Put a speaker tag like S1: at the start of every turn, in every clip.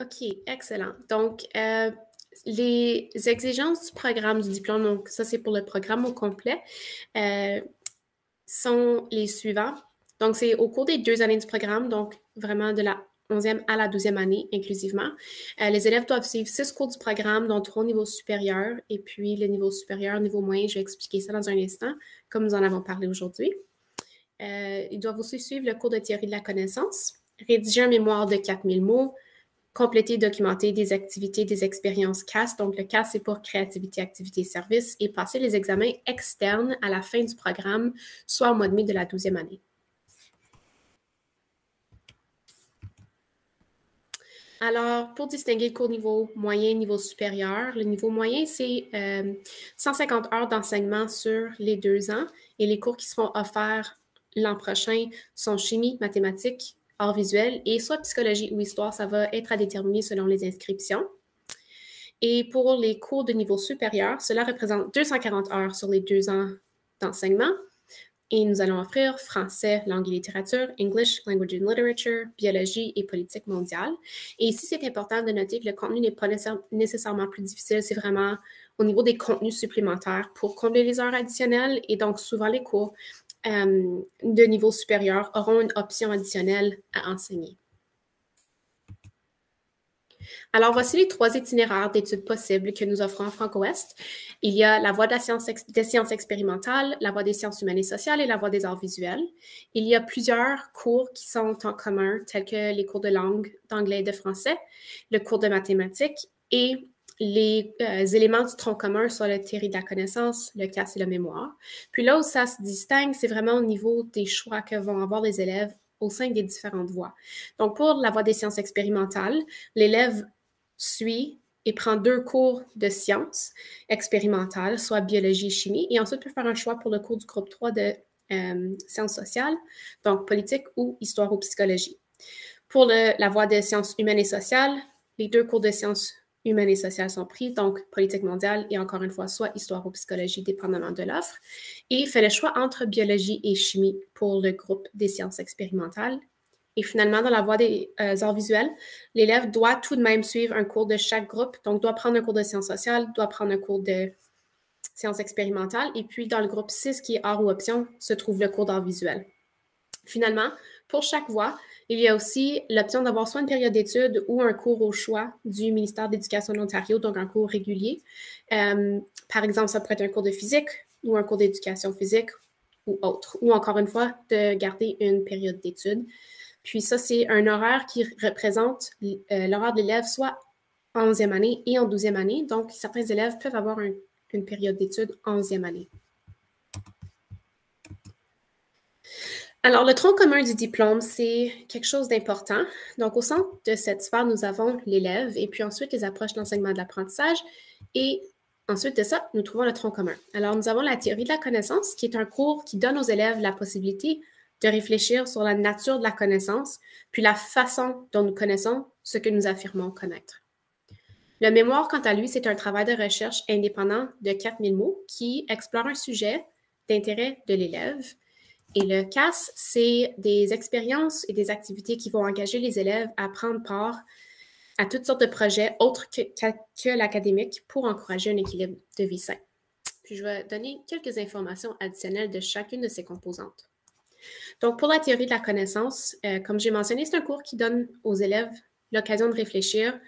S1: OK, excellent. Donc, les exigences du programme du diplôme, donc ça, c'est pour le programme au complet, sont les suivants. Donc, c'est au cours des 2 années du programme, donc vraiment de la 11e à la 12e année inclusivement. Les élèves doivent suivre 6 cours du programme, dont 3 niveaux supérieurs, et puis le niveau supérieur, niveau moyen, je vais expliquer ça dans un instant, comme nous en avons parlé aujourd'hui. Ils doivent aussi suivre le cours de théorie de la connaissance, rédiger un mémoire de 4000 mots, compléter, documenter des activités, des expériences CAS. Donc, le CAS, c'est pour créativité, activité, service, et passer les examens externes à la fin du programme, soit au mois de mai de la 12e année. Alors, pour distinguer le cours niveau moyen et niveau supérieur, le niveau moyen, c'est 150 heures d'enseignement sur les 2 ans, et les cours qui seront offerts l'an prochain sont chimie, mathématiques, arts visuels, et soit psychologie ou histoire, ça va être à déterminer selon les inscriptions. Et pour les cours de niveau supérieur, cela représente 240 heures sur les 2 ans d'enseignement. Et nous allons offrir français, langue et littérature, English, language and literature, biologie et politique mondiale. Et ici, c'est important de noter que le contenu n'est pas nécessairement plus difficile, c'est vraiment au niveau des contenus supplémentaires pour combler les heures additionnelles. Et donc, souvent, les cours de niveau supérieur auront une option additionnelle à enseigner. Alors, voici les 3 itinéraires d'études possibles que nous offrons en Franco-Ouest. Il y a la voie des sciences expérimentales, la voie des sciences humaines et sociales et la voie des arts visuels. Il y a plusieurs cours qui sont en commun, tels que les cours de langue, d'anglais et de français, le cours de mathématiques et les éléments du tronc commun sur la théorie de la connaissance, le CAS et le mémoire. Puis là où ça se distingue, c'est vraiment au niveau des choix que vont avoir les élèves au sein des différentes voies. Donc, pour la voie des sciences expérimentales, l'élève suit et prend 2 cours de sciences expérimentales, soit biologie et chimie, et ensuite peut faire un choix pour le cours du groupe 3 de sciences sociales, donc politique ou histoire ou psychologie. Pour la voie des sciences humaines et sociales, les 2 cours de sciences humaines et sociales sont pris, donc politique mondiale et encore une fois, soit histoire ou psychologie, dépendamment de l'offre, et fait le choix entre biologie et chimie pour le groupe des sciences expérimentales. Et finalement, dans la voie des arts visuels, l'élève doit tout de même suivre un cours de chaque groupe, donc doit prendre un cours de sciences sociales, doit prendre un cours de sciences expérimentales, et puis dans le groupe 6, qui est art ou option, se trouve le cours d'art visuel. Finalement, pour chaque voie, il y a aussi l'option d'avoir soit une période d'études ou un cours au choix du ministère de l'Éducation de l'Ontario, donc un cours régulier. Par exemple, ça pourrait être un cours de physique ou un cours d'éducation physique ou autre, ou encore une fois, de garder une période d'études. Puis ça, c'est un horaire qui représente l'horaire de l'élève soit en 11e année et en 12e année. Donc, certains élèves peuvent avoir une période d'études en 11e année. Alors, le tronc commun du diplôme, c'est quelque chose d'important. Donc, au centre de cette sphère, nous avons l'élève et puis ensuite les approches d'enseignement de l'apprentissage. Et ensuite de ça, nous trouvons le tronc commun. Alors, nous avons la théorie de la connaissance, qui est un cours qui donne aux élèves la possibilité de réfléchir sur la nature de la connaissance, puis la façon dont nous connaissons ce que nous affirmons connaître. Le mémoire, quant à lui, c'est un travail de recherche indépendant de 4000 mots qui explore un sujet d'intérêt de l'élève. Et le CAS, c'est des expériences et des activités qui vont engager les élèves à prendre part à toutes sortes de projets autres que l'académique pour encourager un équilibre de vie sain. Puis je vais donner quelques informations additionnelles de chacune de ces composantes. Donc, pour la théorie de la connaissance, comme j'ai mentionné, c'est un cours qui donne aux élèves l'occasion de réfléchir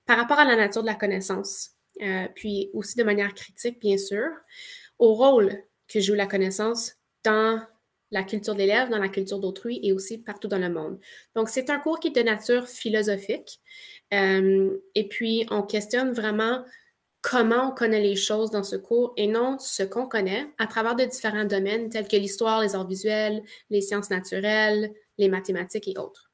S1: par rapport à la nature de la connaissance, puis aussi de manière critique, bien sûr, au rôle que joue la connaissance dans la culture de l'élève, dans la culture d'autrui et aussi partout dans le monde. Donc, c'est un cours qui est de nature philosophique. Et puis, on questionne vraiment comment on connaît les choses dans ce cours et non ce qu'on connaît à travers de différents domaines tels que l'histoire, les arts visuels, les sciences naturelles, les mathématiques et autres.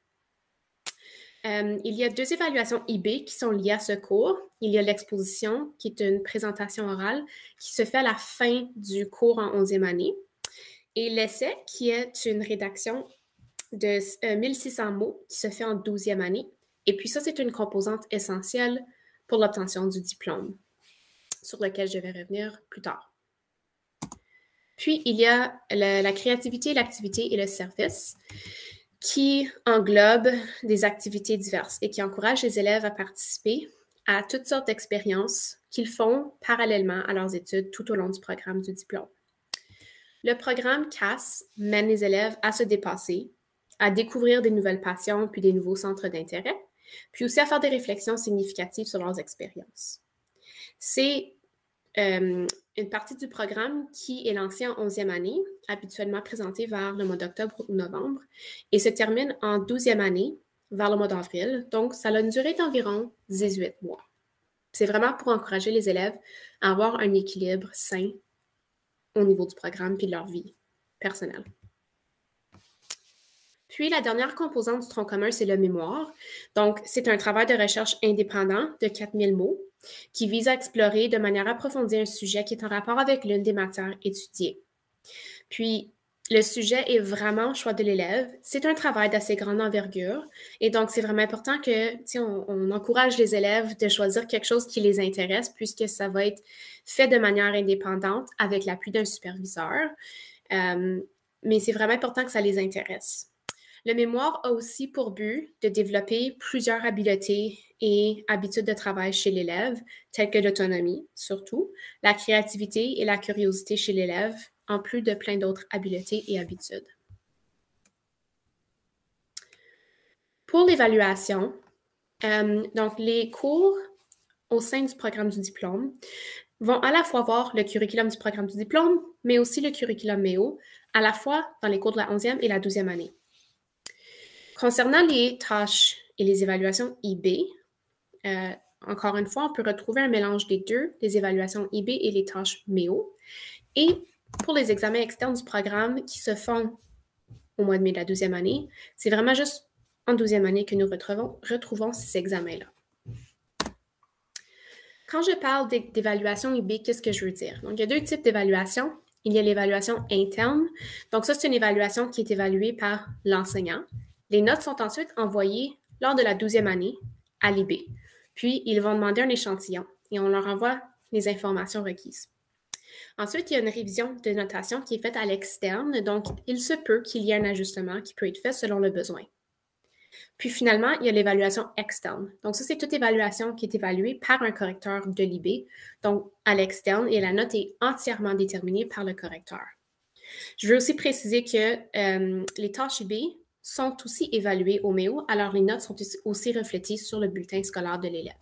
S1: Il y a 2 évaluations IB qui sont liées à ce cours. Il y a l'exposition, qui est une présentation orale qui se fait à la fin du cours en 11e année. Et l'essai, qui est une rédaction de 1600 mots qui se fait en 12e année. Et puis ça, c'est une composante essentielle pour l'obtention du diplôme, sur lequel je vais revenir plus tard. Puis, il y a la créativité, l'activité et le service. qui englobe des activités diverses et qui encourage les élèves à participer à toutes sortes d'expériences qu'ils font parallèlement à leurs études tout au long du programme du diplôme. Le programme CAS mène les élèves à se dépasser, à découvrir des nouvelles passions puis des nouveaux centres d'intérêt, puis aussi à faire des réflexions significatives sur leurs expériences. C'est une partie du programme qui est lancée en 11e année, habituellement présentée vers le mois d'octobre ou novembre, et se termine en 12e année, vers le mois d'avril. Donc, ça a une durée d'environ 18 mois. C'est vraiment pour encourager les élèves à avoir un équilibre sain au niveau du programme puis de leur vie personnelle. Puis, la dernière composante du tronc commun, c'est le mémoire. Donc, c'est un travail de recherche indépendant de 4000 mots qui vise à explorer de manière approfondie un sujet qui est en rapport avec l'une des matières étudiées. Puis, le sujet est vraiment choix de l'élève. C'est un travail d'assez grande envergure et donc c'est vraiment important que on encourage les élèves de choisir quelque chose qui les intéresse puisque ça va être fait de manière indépendante avec l'appui d'un superviseur. Mais c'est vraiment important que ça les intéresse. Le mémoire a aussi pour but de développer plusieurs habiletés et habitudes de travail chez l'élève, telles que l'autonomie, surtout, la créativité et la curiosité chez l'élève, en plus de plein d'autres habiletés et habitudes. Pour l'évaluation, donc les cours au sein du programme du diplôme vont à la fois voir le curriculum du programme du diplôme, mais aussi le curriculum MEO, à la fois dans les cours de la 11e et la 12e année. Concernant les tâches et les évaluations IB, encore une fois, on peut retrouver un mélange des deux, les évaluations IB et les tâches MEO. Et pour les examens externes du programme qui se font au mois de mai de la 12e année, c'est vraiment juste en 12e année que nous retrouvons ces examens-là. Quand je parle d'évaluation IB, qu'est-ce que je veux dire? Donc, il y a deux types d'évaluation. Il y a l'évaluation interne. Donc, ça, c'est une évaluation qui est évaluée par l'enseignant. Les notes sont ensuite envoyées lors de la 12e année à l'IB. Puis, ils vont demander un échantillon et on leur envoie les informations requises. Ensuite, il y a une révision de notation qui est faite à l'externe. Donc, il se peut qu'il y ait un ajustement qui peut être fait selon le besoin. Puis finalement, il y a l'évaluation externe. Donc ça, c'est toute évaluation qui est évaluée par un correcteur de l'IB, donc à l'externe, et la note est entièrement déterminée par le correcteur. Je veux aussi préciser que les tâches IB sont aussi évaluées au MEO, alors les notes sont aussi reflétées sur le bulletin scolaire de l'élève.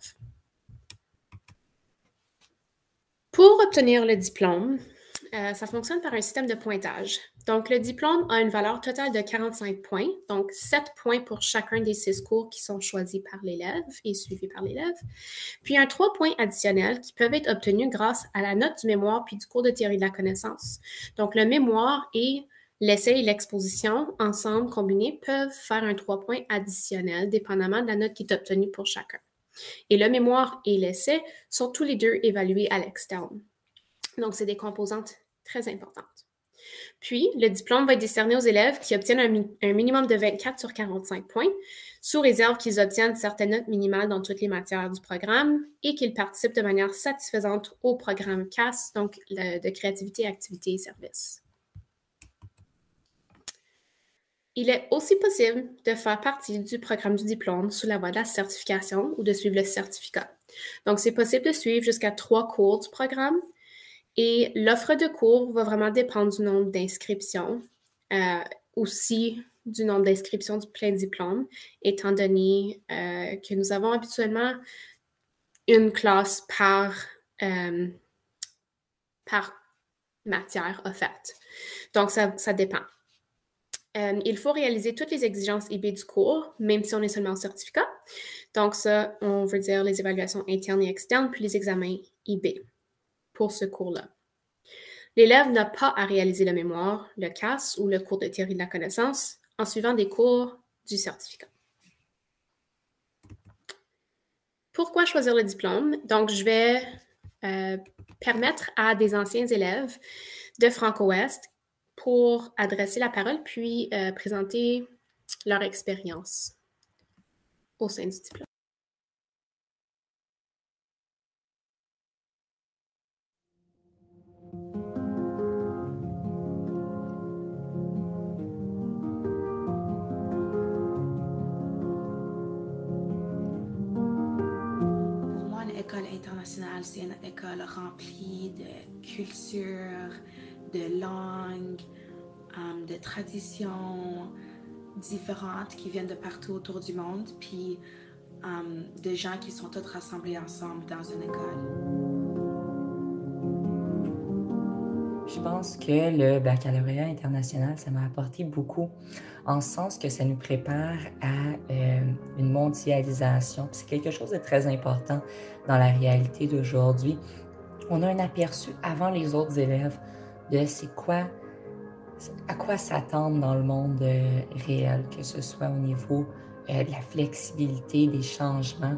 S1: Pour obtenir le diplôme, ça fonctionne par un système de pointage. Donc, le diplôme a une valeur totale de 45 points, donc 7 points pour chacun des 6 cours qui sont choisis par l'élève et suivis par l'élève, puis 3 points additionnels qui peuvent être obtenus grâce à la note du mémoire puis du cours de théorie de la connaissance. Donc, le mémoire et l'essai et l'exposition, ensemble, combinés, peuvent faire un 3 points additionnel, dépendamment de la note qui est obtenue pour chacun. Et le mémoire et l'essai sont tous les deux évalués à l'externe. Donc, c'est des composantes très importantes. Puis, le diplôme va être décerné aux élèves qui obtiennent un minimum de 24 sur 45 points, sous réserve qu'ils obtiennent certaines notes minimales dans toutes les matières du programme et qu'ils participent de manière satisfaisante au programme CAS, donc de créativité, activité et services. Il est aussi possible de faire partie du programme du diplôme sous la voie de la certification ou de suivre le certificat. Donc, c'est possible de suivre jusqu'à 3 cours du programme. Et l'offre de cours va vraiment dépendre du nombre d'inscriptions, aussi du nombre d'inscriptions du plein diplôme, étant donné que nous avons habituellement une classe par matière offerte. Donc, ça dépend. Il faut réaliser toutes les exigences IB du cours, même si on est seulement au certificat. Donc, ça, on veut dire les évaluations internes et externes, puis les examens IB pour ce cours-là. L'élève n'a pas à réaliser le mémoire, le CAS ou le cours de théorie de la connaissance en suivant des cours du certificat. Pourquoi choisir le diplôme? Donc, je vais permettre à des anciens élèves de Franco-Ouest pour adresser la parole puis présenter leur expérience au sein du diplôme.
S2: internationale, c'est une école remplie de culture, de langues, de traditions différentes qui viennent de partout autour du monde, puis de gens qui sont tous rassemblés ensemble dans une école.
S3: Je pense que le baccalauréat international, ça m'a apporté beaucoup, en ce sens que ça nous prépare à une mondialisation. C'est quelque chose de très important dans la réalité d'aujourd'hui. On a un aperçu avant les autres élèves de c'est quoi, à quoi s'attendre dans le monde réel, que ce soit au niveau de la flexibilité, des changements,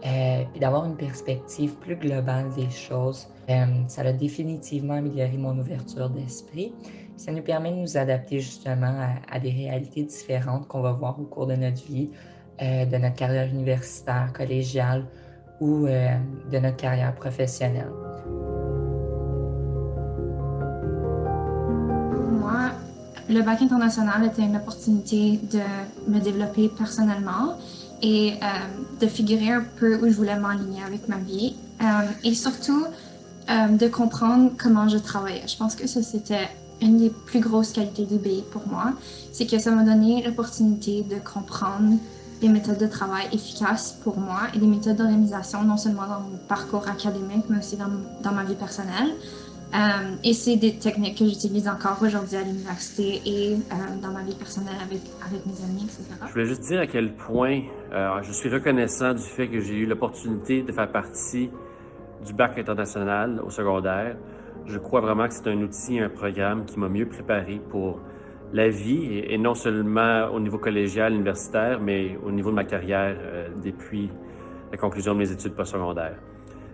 S3: puis d'avoir une perspective plus globale des choses. Ça a définitivement amélioré mon ouverture d'esprit. Ça nous permet de nous adapter justement à des réalités différentes qu'on va voir au cours de notre vie, de notre carrière universitaire, collégiale ou de notre carrière professionnelle.
S4: Pour moi, le bac international était une opportunité de me développer personnellement et de figurer un peu où je voulais m'aligner avec ma vie et surtout de comprendre comment je travaillais. Je pense que ça, c'était une des plus grosses qualités du BI pour moi. C'est que ça m'a donné l'opportunité de comprendre des méthodes de travail efficaces pour moi et des méthodes d'organisation, non seulement dans mon parcours académique, mais aussi dans ma vie personnelle. Et c'est des techniques que j'utilise encore aujourd'hui à l'université et dans ma vie personnelle avec mes amis, etc.
S5: Je voulais juste dire à quel point je suis reconnaissant du fait que j'ai eu l'opportunité de faire partie du bac international au secondaire. Je crois vraiment que c'est un outil, un programme qui m'a mieux préparé pour la vie, et non seulement au niveau collégial, universitaire, mais au niveau de ma carrière depuis la conclusion de mes études postsecondaires.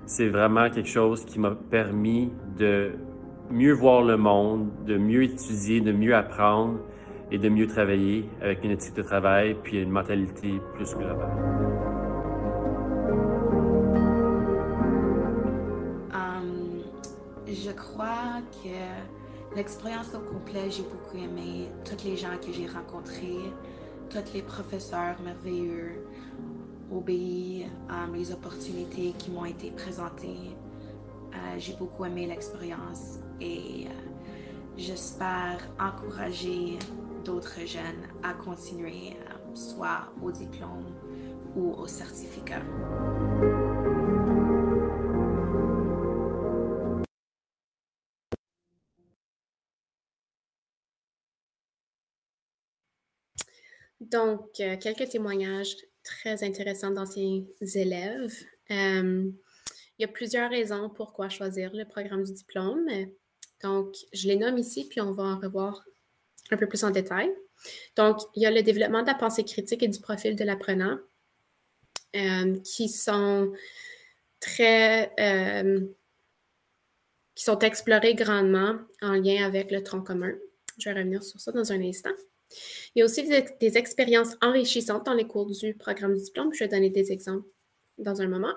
S5: C'est vraiment quelque chose qui m'a permis de mieux voir le monde, de mieux étudier, de mieux apprendre et de mieux travailler avec une éthique de travail puis une mentalité plus globale.
S2: Je crois que l'expérience au complet, j'ai beaucoup aimé tous les gens que j'ai rencontrés, tous les professeurs merveilleux, OBI, les opportunités qui m'ont été présentées. J'ai beaucoup aimé l'expérience et j'espère encourager d'autres jeunes à continuer, soit au diplôme ou au certificat.
S1: Donc, quelques témoignages très intéressants d'anciens élèves. Il y a plusieurs raisons pourquoi choisir le programme du diplôme. Donc, je les nomme ici, puis on va en revoir un peu plus en détail. Donc, il y a le développement de la pensée critique et du profil de l'apprenant, qui sont qui sont explorés grandement en lien avec le tronc commun. Je vais revenir sur ça dans un instant. Il y a aussi des expériences enrichissantes dans les cours du programme du diplôme. Je vais donner des exemples dans un moment.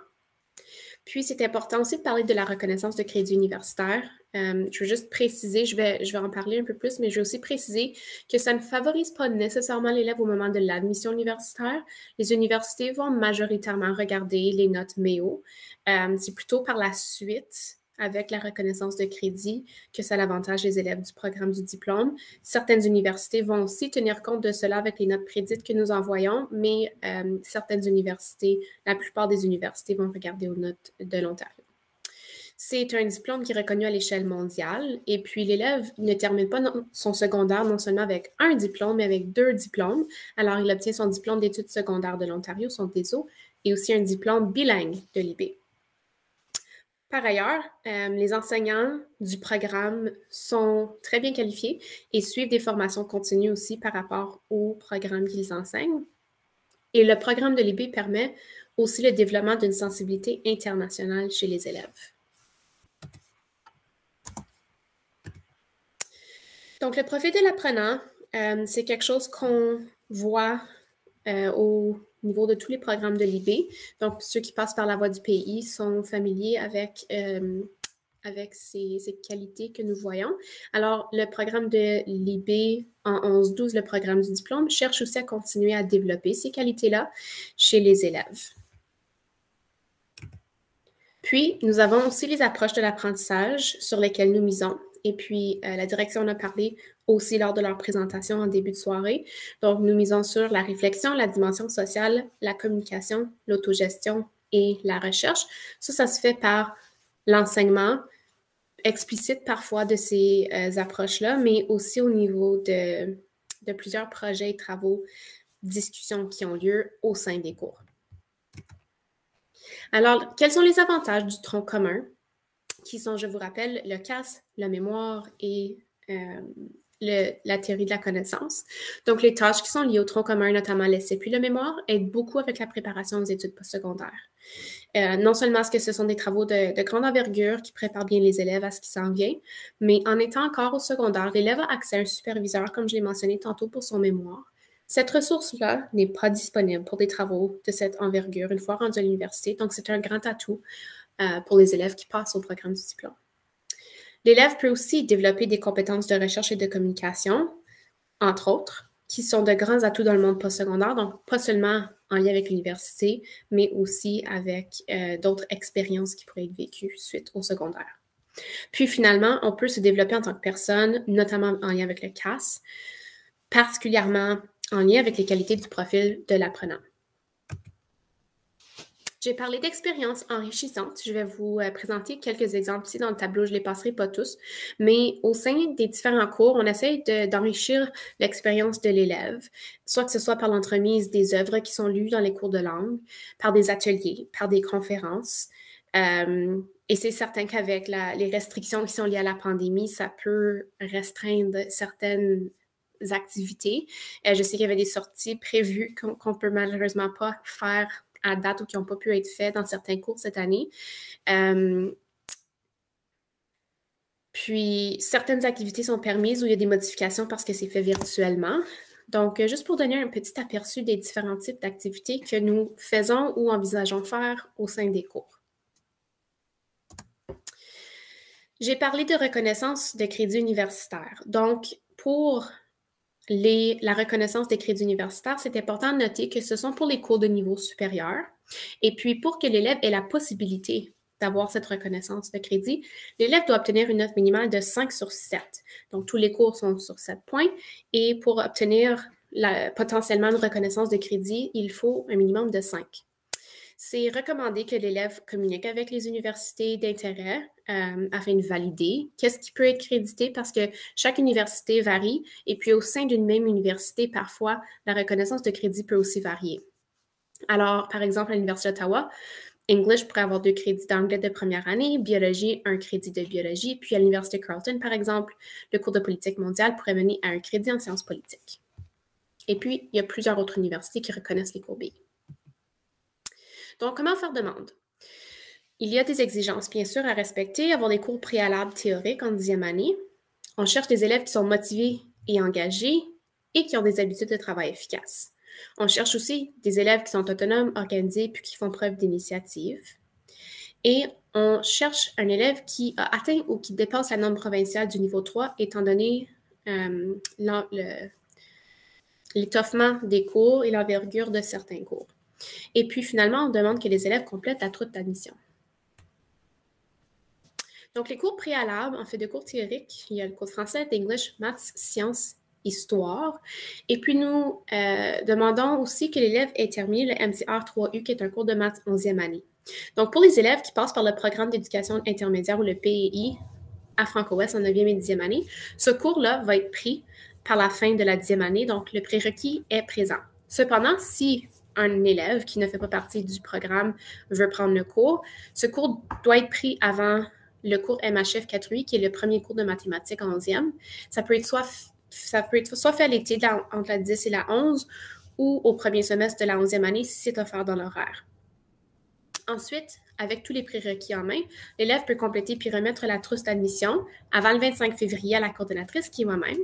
S1: Puis, c'est important aussi de parler de la reconnaissance de crédits universitaires. Je veux juste préciser, je vais en parler un peu plus, mais je veux aussi préciser que ça ne favorise pas nécessairement l'élève au moment de l'admission universitaire. Les universités vont majoritairement regarder les notes MEO. C'est plutôt par la suite, avec la reconnaissance de crédit, que ça l'avantage des élèves du programme du diplôme. Certaines universités vont aussi tenir compte de cela avec les notes prédites que nous envoyons, mais certaines universités, la plupart des universités vont regarder aux notes de l'Ontario. C'est un diplôme qui est reconnu à l'échelle mondiale et puis l'élève ne termine pas son secondaire non seulement avec un diplôme, mais avec 2 diplômes. Alors, il obtient son diplôme d'études secondaires de l'Ontario, son DESO, et aussi un diplôme bilingue de l'IB. Par ailleurs, les enseignants du programme sont très bien qualifiés et suivent des formations continues aussi par rapport au programme qu'ils enseignent. Et le programme de l'IB permet aussi le développement d'une sensibilité internationale chez les élèves. Donc, le profil de l'apprenant, c'est quelque chose qu'on voit au niveau de tous les programmes de l'IB. Donc, ceux qui passent par la voie du pays sont familiers avec ces qualités que nous voyons. Alors, le programme de l'IB en 11-12, le programme du diplôme, cherche aussi à continuer à développer ces qualités-là chez les élèves. Puis, nous avons aussi les approches de l'apprentissage sur lesquelles nous misons. Et puis, la direction en a parlé aussi lors de leur présentation en début de soirée. Donc, nous misons sur la réflexion, la dimension sociale, la communication, l'autogestion et la recherche. Ça se fait par l'enseignement explicite parfois de ces approches-là, mais aussi au niveau de plusieurs projets et travaux, discussions qui ont lieu au sein des cours. Alors, quels sont les avantages du tronc commun, qui sont, je vous rappelle, le CAS, la mémoire et la théorie de la connaissance. Donc, les tâches qui sont liées au tronc commun, notamment l'essai puis la mémoire, aident beaucoup avec la préparation aux études postsecondaires. Non seulement est-ce que ce sont des travaux de grande envergure qui préparent bien les élèves à ce qui s'en vient, mais en étant encore au secondaire, l'élève a accès à un superviseur, comme je l'ai mentionné tantôt, pour son mémoire. Cette ressource-là n'est pas disponible pour des travaux de cette envergure une fois rendu à l'université, donc c'est un grand atout pour les élèves qui passent au programme du diplôme. L'élève peut aussi développer des compétences de recherche et de communication, entre autres, qui sont de grands atouts dans le monde postsecondaire, donc pas seulement en lien avec l'université, mais aussi avec d'autres expériences qui pourraient être vécues suite au secondaire. Puis finalement, on peut se développer en tant que personne, notamment en lien avec le CAS, particulièrement en lien avec les qualités du profil de l'apprenant. J'ai parlé d'expériences enrichissantes. Je vais vous présenter quelques exemples ici dans le tableau. Je ne les passerai pas tous, mais au sein des différents cours, on essaie d'enrichir l'expérience de l'élève, soit que ce soit par l'entremise des œuvres qui sont lues dans les cours de langue, par des ateliers, par des conférences. Et c'est certain qu'avec les restrictions qui sont liées à la pandémie, ça peut restreindre certaines activités. Je sais qu'il y avait des sorties prévues qu'on ne peut malheureusement pas faire à date ou qui n'ont pas pu être faits dans certains cours cette année. Puis, certaines activités sont permises où il y a des modifications parce que c'est fait virtuellement. Donc, juste pour donner un petit aperçu des différents types d'activités que nous faisons ou envisageons faire au sein des cours. J'ai parlé de reconnaissance de crédits universitaires. Donc, pour la reconnaissance des crédits universitaires, c'est important de noter que ce sont pour les cours de niveau supérieur. Et puis, pour que l'élève ait la possibilité d'avoir cette reconnaissance de crédit, l'élève doit obtenir une note minimale de 5 sur 7. Donc, tous les cours sont sur 7 points. Et pour obtenir potentiellement une reconnaissance de crédit, il faut un minimum de 5. C'est recommandé que l'élève communique avec les universités d'intérêt afin de valider qu'est-ce qui peut être crédité parce que chaque université varie et puis au sein d'une même université, parfois, la reconnaissance de crédit peut aussi varier. Alors, par exemple, à l'Université d'Ottawa, English pourrait avoir 2 crédits d'anglais de première année, biologie, 1 crédit de biologie, puis à l'Université Carleton, par exemple, le cours de politique mondiale pourrait mener à un crédit en sciences politiques. Et puis, il y a plusieurs autres universités qui reconnaissent les cours B. Donc, comment faire demande? Il y a des exigences, bien sûr, à respecter, avoir des cours préalables théoriques en 10e année. On cherche des élèves qui sont motivés et engagés et qui ont des habitudes de travail efficaces. On cherche aussi des élèves qui sont autonomes, organisés, puis qui font preuve d'initiative. Et on cherche un élève qui a atteint ou qui dépasse la norme provinciale du niveau 3, étant donné l'étoffement des cours et l'envergure de certains cours. Et puis, finalement, on demande que les élèves complètent la troupe d'admission. Donc, les cours préalables, en fait, de cours théoriques, il y a le cours de français, d'English, maths, sciences, histoire. Et puis, nous demandons aussi que l'élève ait terminé le MCR 3U, qui est un cours de maths 11e année. Donc, pour les élèves qui passent par le programme d'éducation intermédiaire ou le PEI à Franco-Ouest en 9e et 10e année, ce cours-là va être pris par la fin de la 10e année. Donc, le prérequis est présent. Cependant, si un élève qui ne fait pas partie du programme veut prendre le cours, ce cours doit être pris avant le cours MHF 4UI, qui est le premier cours de mathématiques en 11e. Ça peut être soit fait à l'été entre la 10 et la 11 ou au premier semestre de la 11e année si c'est offert dans l'horaire. Ensuite, avec tous les prérequis en main, l'élève peut compléter puis remettre la trousse d'admission avant le 25 février à la coordonnatrice, qui est moi-même.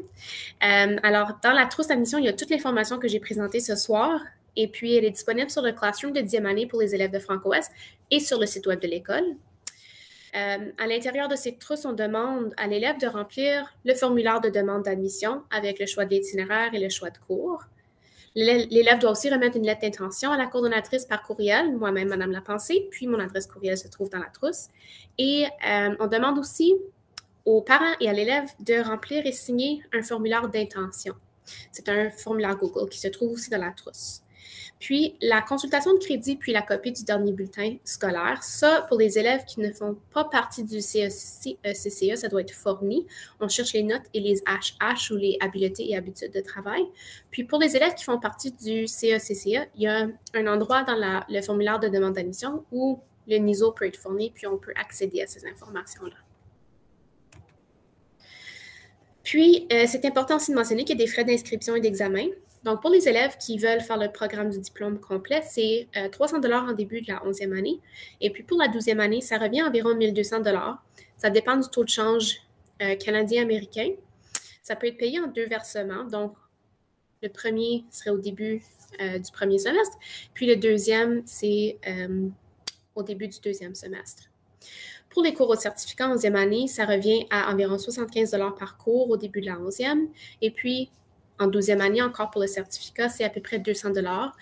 S1: Alors, dans la trousse d'admission, il y a toutes les formations que j'ai présentées ce soir. Et puis, elle est disponible sur le Classroom de 10e année pour les élèves de Franco-Ouest et sur le site web de l'école. À l'intérieur de ces trousses, on demande à l'élève de remplir le formulaire de demande d'admission avec le choix de l'itinéraire et le choix de cours. L'élève doit aussi remettre une lettre d'intention à la coordonnatrice par courriel, moi-même, Madame Lapensée, puis mon adresse courriel se trouve dans la trousse. Et on demande aussi aux parents et à l'élève de remplir et signer un formulaire d'intention. C'est un formulaire Google qui se trouve aussi dans la trousse. Puis, la consultation de crédit, puis la copie du dernier bulletin scolaire, ça, pour les élèves qui ne font pas partie du CCE, ça doit être fourni. On cherche les notes et les HH ou les habiletés et habitudes de travail. Puis, pour les élèves qui font partie du CECCE, il y a un endroit dans le formulaire de demande d'admission où le NISO peut être fourni, puis on peut accéder à ces informations-là. Puis, c'est important aussi de mentionner qu'il y a des frais d'inscription et d'examen. Donc, pour les élèves qui veulent faire le programme du diplôme complet, c'est 300 $ en début de la 11e année. Et puis, pour la 12e année, ça revient à environ 1 200 $. Ça dépend du taux de change canadien-américain. Ça peut être payé en 2 versements. Donc, le premier serait au début du premier semestre, puis le deuxième, c'est au début du 2e semestre. Pour les cours au certificat en 11e année, ça revient à environ 75 $ par cours au début de la 11e. Et puis, en 12e année, encore pour le certificat, c'est à peu près 200 $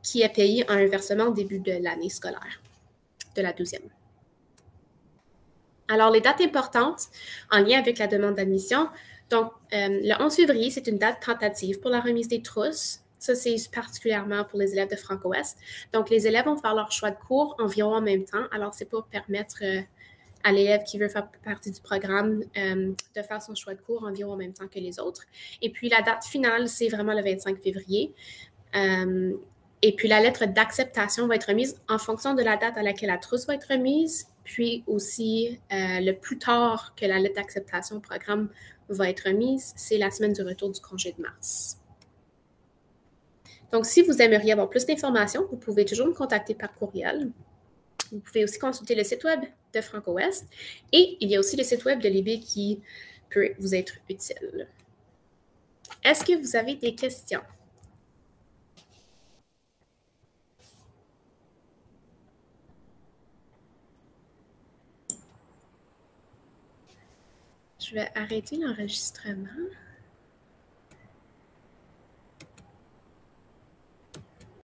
S1: qui est payé en un versement au début de l'année scolaire, de la 12e. Alors, les dates importantes en lien avec la demande d'admission. Donc, le 11 février, c'est une date tentative pour la remise des trousses. Ça, c'est particulièrement pour les élèves de Franco-Ouest. Donc, les élèves vont faire leur choix de cours environ en même temps. Alors, c'est pour permettre à l'élève qui veut faire partie du programme de faire son choix de cours environ en même temps que les autres. Et puis, la date finale, c'est vraiment le 25 février. Et puis, la lettre d'acceptation va être remise en fonction de la date à laquelle la trousse va être remise, puis aussi le plus tard que la lettre d'acceptation au programme va être remise, c'est la semaine du retour du congé de mars. Donc, si vous aimeriez avoir plus d'informations, vous pouvez toujours me contacter par courriel. Vous pouvez aussi consulter le site web de Franco-Ouest et il y a aussi le site web de l'IB qui peut vous être utile. Est-ce que vous avez des questions? Je vais arrêter l'enregistrement.